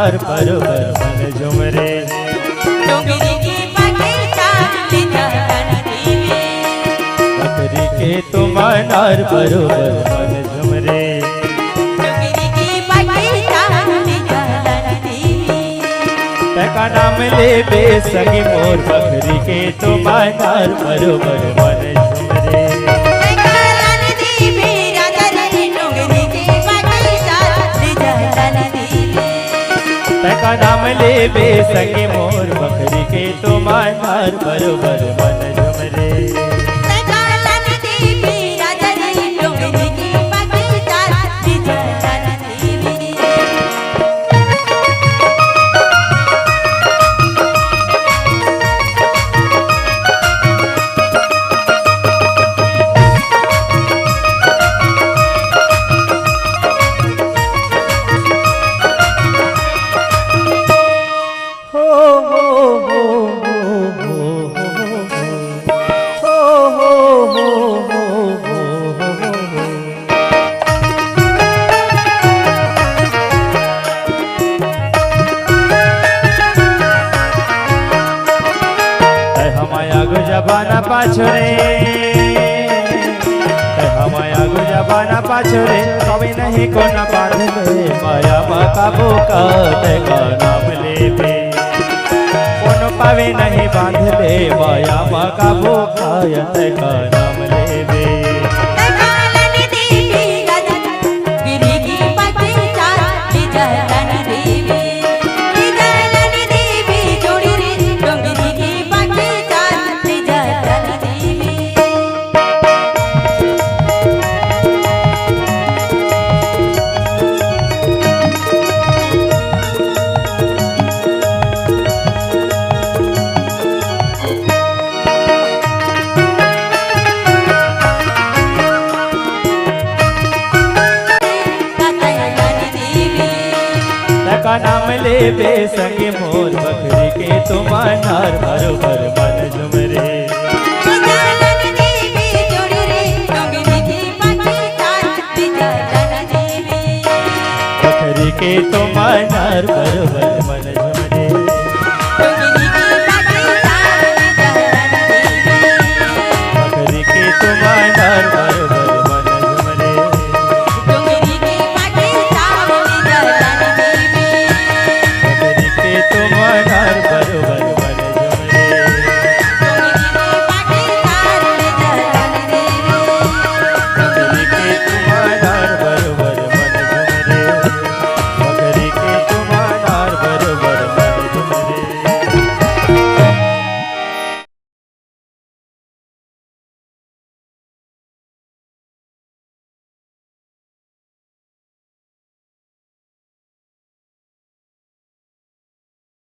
नार बरोबर मन झुमरे। डोंगरी के पाके चाली जलन देवी, बकरी के तुम नार बरोबर मन झुमरे। डोंगरी के पाके चाली जलन देवी, का नाम ले बेसगी मोर बकरी के तुम नार बरोबर मन झुमरे। जलन देवी राजा रे डोंगरी के पाके चाली जलन देवी, का नाम ले बेसगी मोर बकरी के तुम नार बरोबर मन झुमरे। जलन देवी राजा रे डोंगरी के पाके चाली जलन देवी। जबाना पाछोरे हमाया गो जबाना पाछोरे कभी नहीं को न बांध ले माया माँ काबू का देखा नाम ले बे कोनो पावे नहीं बांध ले माया माँ काबू का देखा नाम ले बे। का नाम ले बेसंगे मोर बकरी के तुम नार बरोबर मन झुमरे। बकरी के तुम नार बरोबर मन झुमरे।